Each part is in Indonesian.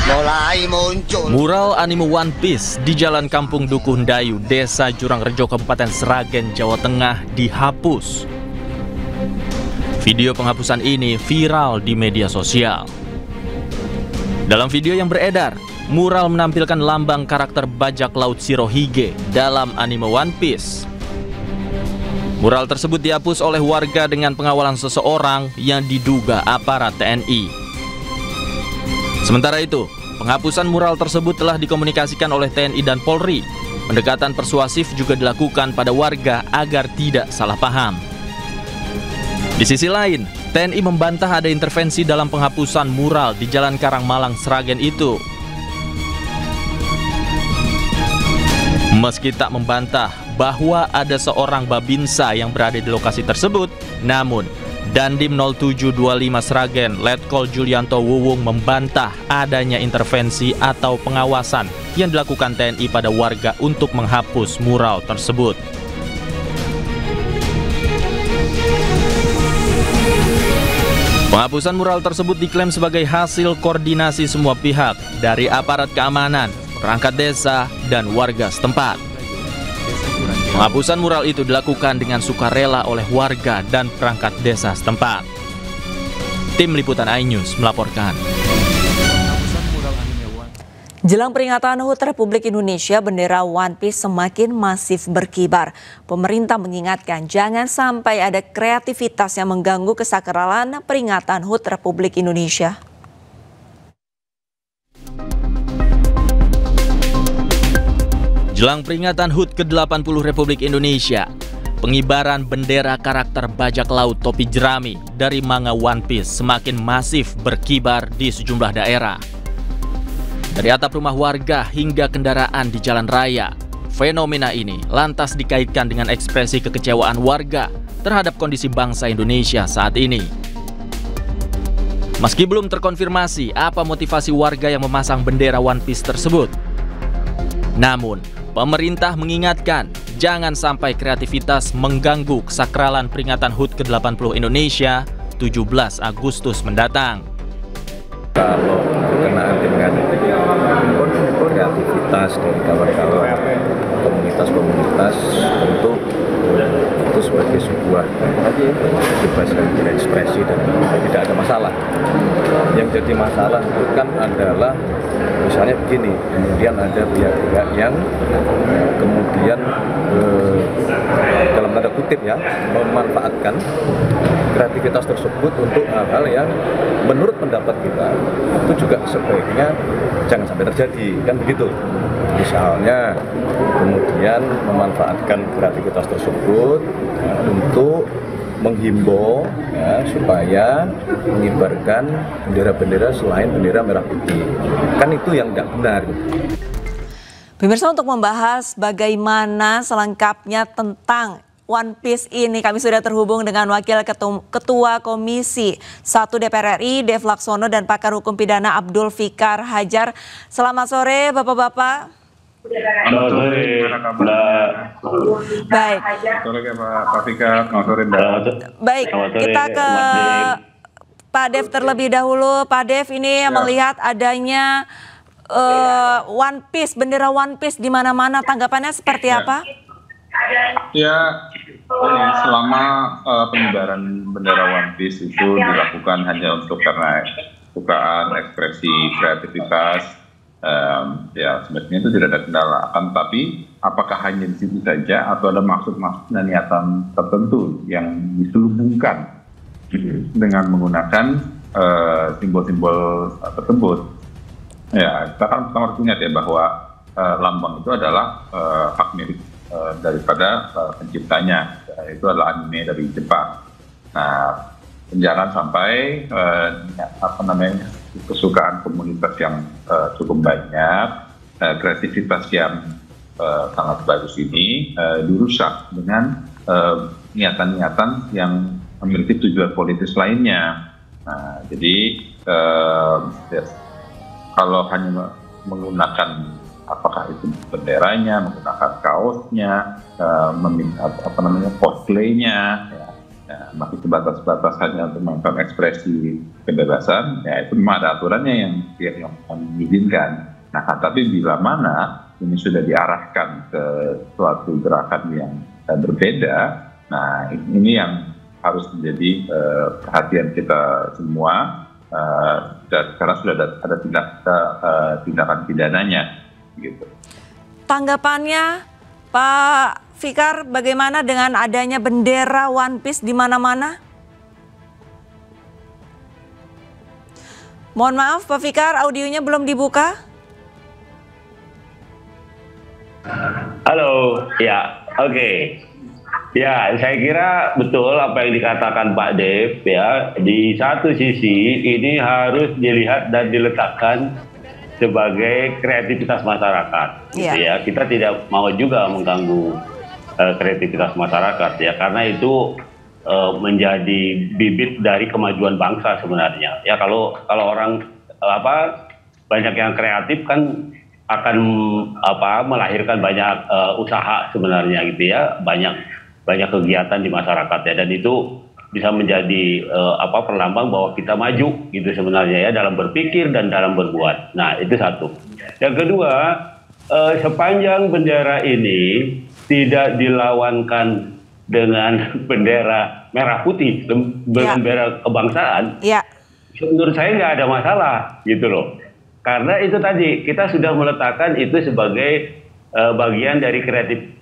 Mulai muncul mural anime One Piece di Jalan Kampung Dukuh Dayu, Desa Jurangrejo, Kabupaten Sragen, Jawa Tengah dihapus. Video penghapusan ini viral di media sosial. Dalam video yang beredar, mural menampilkan lambang karakter bajak laut Shirohige dalam anime One Piece. Mural tersebut dihapus oleh warga dengan pengawalan seseorang yang diduga aparat TNI. Sementara itu, penghapusan mural tersebut telah dikomunikasikan oleh TNI dan Polri. Pendekatan persuasif juga dilakukan pada warga agar tidak salah paham. Di sisi lain, TNI membantah ada intervensi dalam penghapusan mural di Jalan Karangmalang, Sragen itu. Meski tak membantah bahwa ada seorang babinsa yang berada di lokasi tersebut, namun Dandim 0725 Sragen, Letkol Julianto Wuwung membantah adanya intervensi atau pengawasan yang dilakukan TNI pada warga untuk menghapus mural tersebut. Penghapusan mural tersebut diklaim sebagai hasil koordinasi semua pihak dari aparat keamanan, perangkat desa, dan warga setempat. Penghapusan mural itu dilakukan dengan sukarela oleh warga dan perangkat desa setempat. Tim Liputan iNews melaporkan. Jelang peringatan HUT Republik Indonesia, bendera One Piece semakin masif berkibar. Pemerintah mengingatkan jangan sampai ada kreativitas yang mengganggu kesakralan peringatan HUT Republik Indonesia. Jelang peringatan HUT ke-80 Republik Indonesia, pengibaran bendera karakter bajak laut topi jerami dari manga One Piece semakin masif berkibar di sejumlah daerah. Dari atap rumah warga hingga kendaraan di jalan raya, fenomena ini lantas dikaitkan dengan ekspresi kekecewaan warga terhadap kondisi bangsa Indonesia saat ini. Meski belum terkonfirmasi apa motivasi warga yang memasang bendera One Piece tersebut, namun pemerintah mengingatkan jangan sampai kreativitas mengganggu kesakralan peringatan HUT ke-80 Indonesia 17 Agustus mendatang. Kalau berkenaan dengan kreativitas dari kawan-kawan komunitas-komunitas, tentu itu sebagai sebuah kebebasan berekspresi dan tidak ada masalah. Yang jadi masalah itu kan adalah misalnya begini, kemudian ada pihak-pihak yang kemudian dalam tanda kutip ya memanfaatkan kreativitas tersebut untuk hal-hal yang menurut pendapat kita itu juga sebaiknya jangan sampai terjadi, kan begitu. Misalnya kemudian memanfaatkan kreativitas tersebut untuk menghimbau ya, supaya mengibarkan bendera-bendera selain bendera merah putih. Kan itu yang tidak benar. Pemirsa, untuk membahas bagaimana selengkapnya tentang One Piece ini, kami sudah terhubung dengan Wakil Ketua Komisi 1 DPR RI, Dev Laksono, dan Pakar Hukum Pidana Abdul Fikar Hajar. Selamat sore, Bapak-Bapak. Selamat sore, Mbak. Baik. Selamat sore, Pak Fikar. Selamat sore, Mbak. Baik, kita ke Pak Dev terlebih dahulu. Pak Dev, ini melihat adanya One Piece, bendera One Piece di mana-mana, tanggapannya seperti apa? Ya, selama pengibaran bendera One Piece itu dilakukan hanya untuk karena kesukaan, ekspresi kreativitas, ya sebenarnya itu tidak ada kendala. Akan tapi apakah hanya di situ saja atau ada maksud-maksud dan niatan tertentu yang diselubungkan dengan menggunakan simbol-simbol tersebut? Ya, kita kan pertama harus ingat ya bahwa lambang itu adalah hak milik daripada penciptanya, itu adalah anime dari Jepang. Nah, jangan sampai kesukaan komunitas yang cukup banyak, kreativitas yang sangat bagus ini dirusak dengan niatan-niatan yang memiliki tujuan politis lainnya. Nah, jadi ya, kalau hanya menggunakan apakah itu benderanya, menggunakan kaosnya, cosplaynya, ya, Ya, masih sebatas hanya untuk melakukan ekspresi kebebasan, ya itu memang ada aturannya yang mengizinkan. Nah, tapi bila mana ini sudah diarahkan ke suatu gerakan yang berbeda, nah ini yang harus menjadi perhatian kita semua, dan karena sudah ada tindakan pidananya, gitu. Tanggapannya Pak Fikar, bagaimana dengan adanya bendera One Piece di mana-mana? Mohon maaf Pak Fikar, audionya belum dibuka. Halo, ya, oke. Ya, saya kira betul apa yang dikatakan Pak Dev ya. Di satu sisi ini harus dilihat dan diletakkan sebagai kreativitas masyarakat, gitu ya. Kita tidak mau juga mengganggu kreativitas masyarakat ya, karena itu menjadi bibit dari kemajuan bangsa sebenarnya. Ya kalau orang banyak yang kreatif kan akan melahirkan banyak usaha sebenarnya gitu ya, banyak kegiatan di masyarakat ya, dan itu bisa menjadi perlambang bahwa kita maju gitu sebenarnya ya, dalam berpikir dan dalam berbuat. Nah, itu satu. Yang kedua, sepanjang bendera ini tidak dilawankan dengan bendera merah putih, bendera kebangsaan, menurut saya nggak ada masalah gitu loh. Karena itu tadi kita sudah meletakkan itu sebagai bagian dari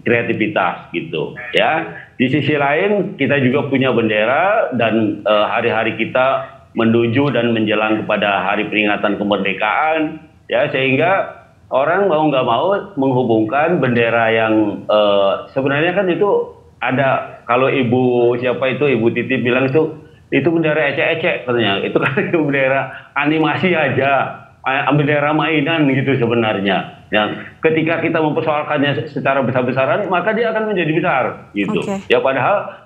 kreativitas gitu ya. Di sisi lain kita juga punya bendera, dan hari-hari kita menuju dan menjelang kepada hari peringatan kemerdekaan ya, sehingga orang mau nggak mau menghubungkan bendera yang sebenarnya kan itu ada, kalau Ibu Titi bilang itu bendera ecek-ecek katanya, itu kan bendera animasi aja, bendera mainan gitu sebenarnya. Yang ketika kita mempersoalkannya secara besar-besaran, maka dia akan menjadi besar gitu. Ya padahal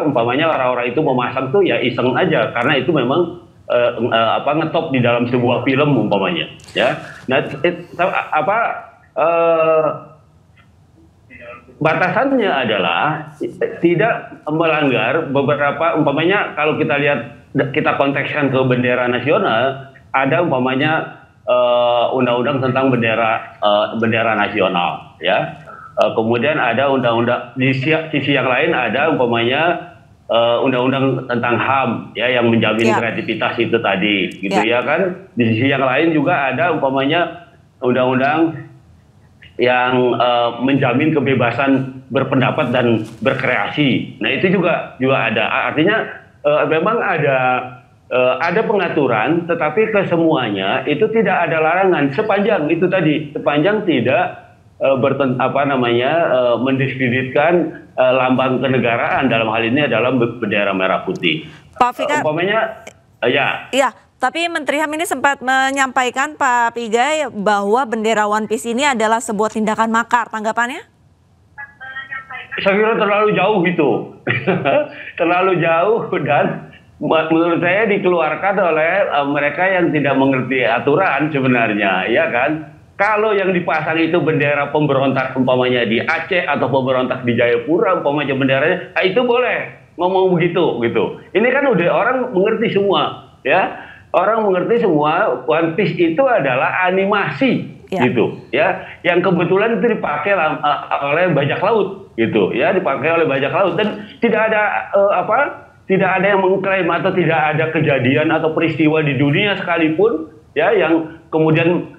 umpamanya orang-orang itu memasang tuh ya iseng aja, karena itu memang ngetop di dalam sebuah film umpamanya ya. Nah, batasannya adalah tidak melanggar beberapa, umpamanya kalau kita lihat, kita kontekskan ke bendera nasional, ada umpamanya undang-undang tentang bendera nasional ya. Kemudian ada undang-undang di sisi yang lain, ada umpamanya undang-undang tentang HAM ya, yang menjamin kreativitas itu tadi gitu ya kan. Di sisi yang lain juga ada umpamanya undang-undang yang menjamin kebebasan berpendapat dan berkreasi. Nah, itu juga ada. Artinya memang ada pengaturan, tetapi kesemuanya itu tidak ada larangan sepanjang itu tadi, sepanjang tidak mendiskreditkan lambang kenegaraan, dalam hal ini adalah bendera merah putih. Pak Fikar, umpamanya tapi Menteri HAM ini sempat menyampaikan, Pak Pigai, bahwa bendera One Piece ini adalah sebuah tindakan makar. Tanggapannya? Saya kira terlalu jauh itu. Terlalu jauh, dan menurut saya dikeluarkan oleh mereka yang tidak mengerti aturan sebenarnya, ya kan? Kalau yang dipasang itu bendera pemberontak umpamanya di Aceh atau pemberontak di Jayapura umpamanya benderanya, itu boleh ngomong begitu gitu. Ini kan udah orang mengerti semua, ya. Orang mengerti semua One Piece itu adalah animasi gitu, ya. Yang kebetulan itu dipakai oleh bajak laut gitu, ya, dipakai oleh bajak laut, dan tidak ada tidak ada yang mengklaim atau tidak ada kejadian atau peristiwa di dunia sekalipun ya yang kemudian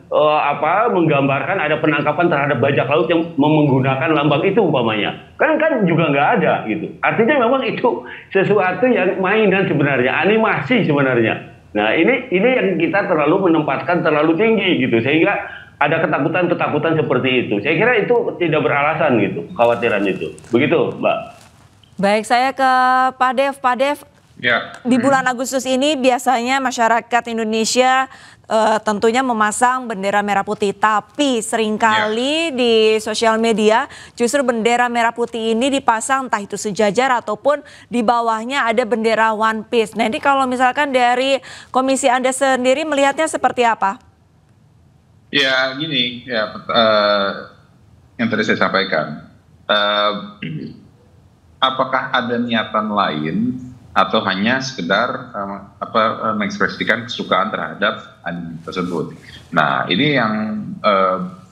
menggambarkan ada penangkapan terhadap bajak laut yang menggunakan lambang itu umpamanya. Kan juga nggak ada gitu. Artinya memang itu sesuatu yang mainan sebenarnya, animasi sebenarnya. Nah, ini yang kita terlalu menempatkan terlalu tinggi gitu, sehingga ada ketakutan seperti itu. Saya kira itu tidak beralasan gitu, kekhawatiran itu. Begitu, Mbak. Baik, saya ke Pak Dev. Pak Dev, di bulan Agustus ini biasanya masyarakat Indonesia tentunya memasang bendera merah putih, tapi seringkali di sosial media justru bendera merah putih ini dipasang entah itu sejajar ataupun di bawahnya ada bendera One Piece. Nah, ini kalau misalkan dari komisi Anda sendiri melihatnya seperti apa? Ya, gini ya, yang tadi saya sampaikan. apakah ada niatan lain atau hanya sekedar mengekspresikan kesukaan terhadap anime tersebut. Nah, ini yang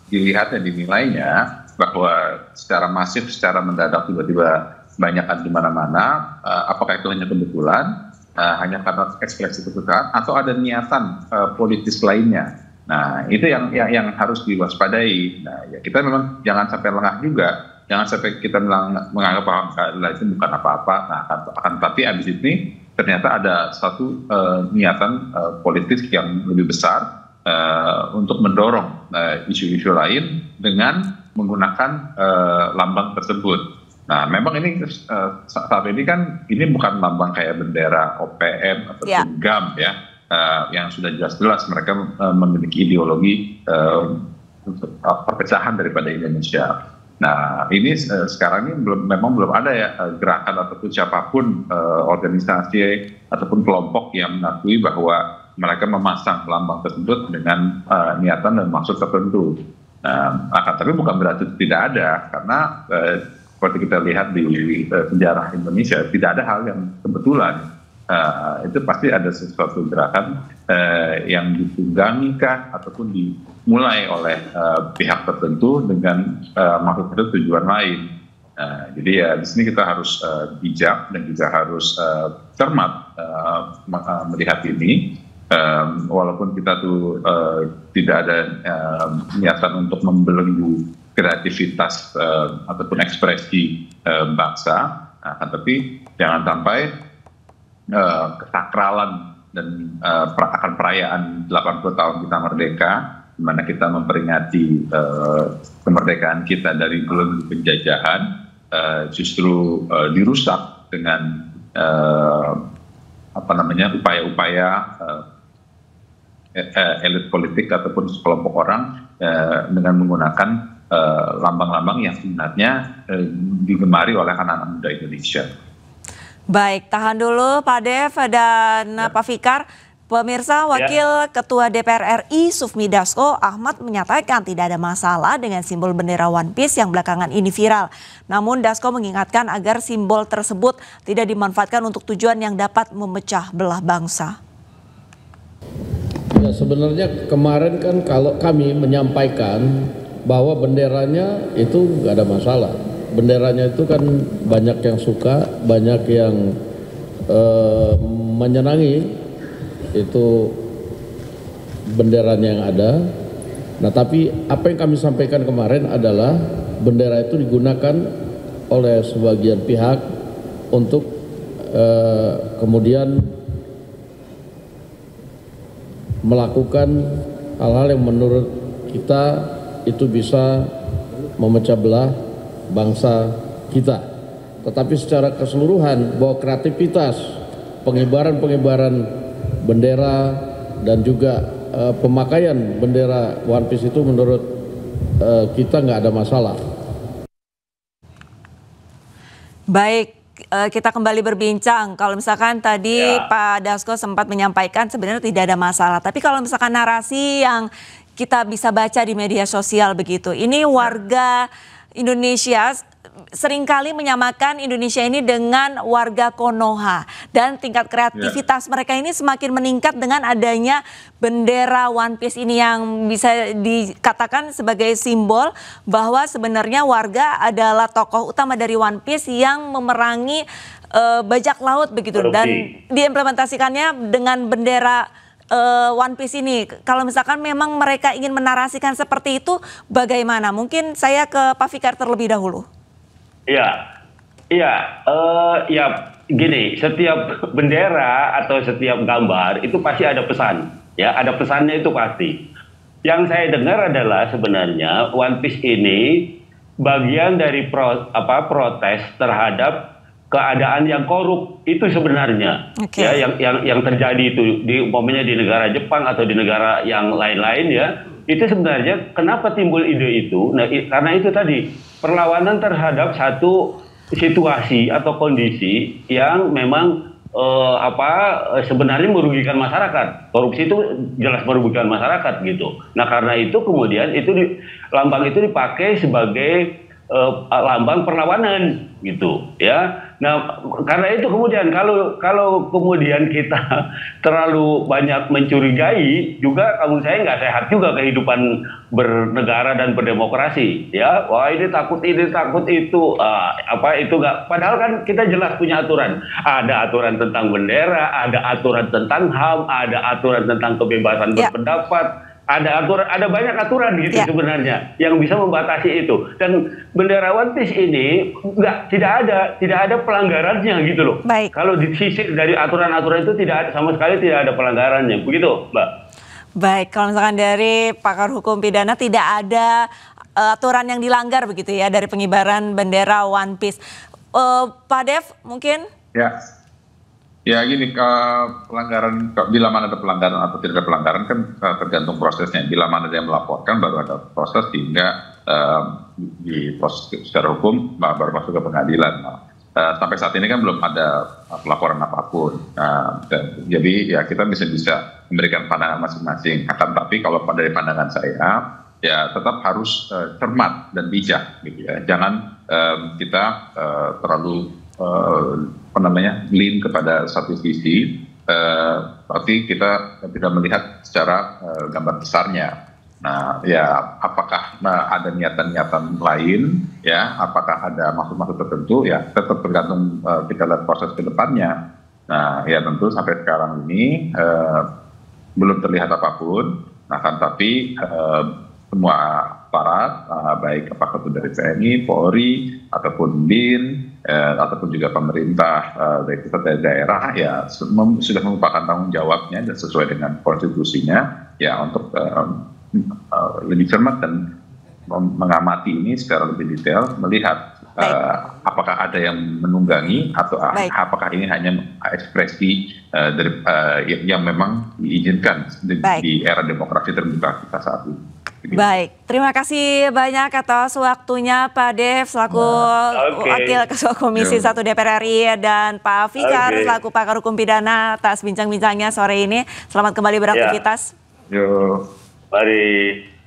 dilihat dan dinilainya bahwa secara masif, secara mendadak tiba-tiba banyak di mana-mana. Apakah itu hanya kebetulan, hanya karena ekspresi kesukaan, atau ada niatan politis lainnya? Nah, itu yang harus diwaspadai. Nah, ya kita memang jangan sampai lengah juga. Jangan sampai kita menganggap bahwa itu bukan apa-apa. Nah, akan tetapi abis ini ternyata ada satu niatan politis yang lebih besar untuk mendorong isu-isu lain dengan menggunakan lambang tersebut. Nah, memang ini saat ini kan ini bukan lambang kayak bendera OPM atau GAM ya, yang sudah jelas-jelas mereka memiliki ideologi perpecahan daripada Indonesia. Nah, ini sekarang ini memang belum ada ya gerakan ataupun siapapun organisasi ataupun kelompok yang mengakui bahwa mereka memasang lambang tersebut dengan niatan dan maksud tertentu. Nah, tapi bukan berarti tidak ada, karena seperti kita lihat di sejarah Indonesia tidak ada hal yang kebetulan. Itu pasti ada sesuatu gerakan yang ditunggangi kah ataupun dimulai oleh pihak tertentu dengan maksud tertentu, tujuan lain. Jadi ya di sini kita harus bijak dan juga harus cermat melihat ini. Walaupun kita tuh tidak ada niatan untuk membelenggu kreativitas ataupun ekspresi bangsa, tapi jangan sampai kesakralan dan akan perayaan 80 tahun kita merdeka, di mana kita memperingati kemerdekaan kita dari belenggu penjajahan, justru dirusak dengan upaya-upaya elit politik ataupun sekelompok orang dengan menggunakan lambang-lambang yang sebenarnya digemari oleh anak-anak muda Indonesia. Baik, tahan dulu Pak Dev dan Pak Fikar. Pemirsa, Wakil Ketua DPR RI Sufmi Dasko Ahmad menyatakan tidak ada masalah dengan simbol bendera One Piece yang belakangan ini viral. Namun Dasko mengingatkan agar simbol tersebut tidak dimanfaatkan untuk tujuan yang dapat memecah belah bangsa. Ya, sebenarnya kemarin kan kalau kami menyampaikan bahwa benderanya itu nggak ada masalah. Benderanya itu kan banyak yang suka, banyak yang menyenangi itu benderanya yang ada. Nah, tapi apa yang kami sampaikan kemarin adalah bendera itu digunakan oleh sebagian pihak untuk kemudian melakukan hal-hal yang menurut kita itu bisa memecah belah bangsa kita. Tetapi secara keseluruhan bahwa kreativitas pengibaran bendera dan juga pemakaian bendera One Piece itu menurut kita nggak ada masalah. Baik, kita kembali berbincang. Kalau misalkan tadi Pak Dasko sempat menyampaikan sebenarnya tidak ada masalah. Tapi kalau misalkan narasi yang kita bisa baca di media sosial begitu, ini warga Indonesia seringkali menyamakan Indonesia ini dengan warga Konoha, dan tingkat kreativitas mereka ini semakin meningkat dengan adanya bendera One Piece ini yang bisa dikatakan sebagai simbol bahwa sebenarnya warga adalah tokoh utama dari One Piece yang memerangi bajak laut begitu. Dan diimplementasikannya dengan bendera One Piece ini. Kalau misalkan memang mereka ingin menarasikan seperti itu, bagaimana? Mungkin saya ke Pak Fikar terlebih dahulu. Ya gini, setiap bendera atau setiap gambar itu pasti ada pesan, ya ada pesannya itu pasti. Yang saya dengar adalah sebenarnya One Piece ini bagian dari protes terhadap keadaan yang korup itu sebenarnya, ya yang terjadi itu umpamanya di negara Jepang atau di negara yang lain-lain ya. Itu sebenarnya kenapa timbul ide itu? Nah, karena itu tadi perlawanan terhadap satu situasi atau kondisi yang memang sebenarnya merugikan masyarakat. Korupsi itu jelas merugikan masyarakat gitu. Nah, karena itu kemudian lambang itu dipakai sebagai lambang perlawanan gitu ya. Nah, karena itu kemudian kalau kemudian kita terlalu banyak mencurigai, juga kalau saya nggak sehat juga kehidupan bernegara dan berdemokrasi ya. Wah, ini takut itu itu nggak, padahal kan kita jelas punya aturan. Ada aturan tentang bendera, ada aturan tentang HAM, ada aturan tentang kebebasan berpendapat. Ada banyak aturan gitu sebenarnya yang bisa membatasi itu, dan bendera One Piece ini tidak ada pelanggarannya gitu loh. Baik. Kalau disisir dari aturan-aturan itu tidak ada, sama sekali tidak ada pelanggarannya, begitu Mbak. Baik, kalau misalkan dari pakar hukum pidana tidak ada aturan yang dilanggar begitu ya dari pengibaran bendera One Piece. Pak Dev mungkin? Ya gini, pelanggaran, bila mana ada pelanggaran atau tidak ada pelanggaran kan tergantung prosesnya. Bila mana dia melaporkan baru ada proses, hingga di proses secara hukum baru masuk ke pengadilan. Sampai saat ini kan belum ada pelaporan apapun. Jadi ya kita bisa memberikan pandangan masing-masing. Akan tapi kalau dari pandangan saya, ya tetap harus cermat dan bijak gitu ya. Jangan kita terlalu lean kepada satu sisi, tapi kita tidak melihat secara gambar besarnya. Nah, ya apakah ada niatan-niatan lain, ya apakah ada maksud-maksud tertentu, ya tetap tergantung kita lihat proses ke depannya. Nah, ya tentu sampai sekarang ini belum terlihat apapun. Nah, kan tapi semua aparat, baik apakah itu dari TNI, Polri, ataupun BIN, ataupun juga pemerintah dari pusat dari daerah, ya sudah merupakan tanggung jawabnya dan sesuai dengan konstitusinya, ya untuk lebih cermat dan mengamati ini secara lebih detail, melihat apakah ada yang menunggangi atau apakah ini hanya ekspresi yang memang diizinkan di era demokrasi terbuka kita saat ini. Baik, terima kasih banyak atas waktunya Pak Dev selaku Wakil Ketua Komisi 1 DPR RI, dan Pak Fikar selaku pakar hukum pidana atas bincang-bincangnya sore ini. Selamat kembali beraktivitas. Mari.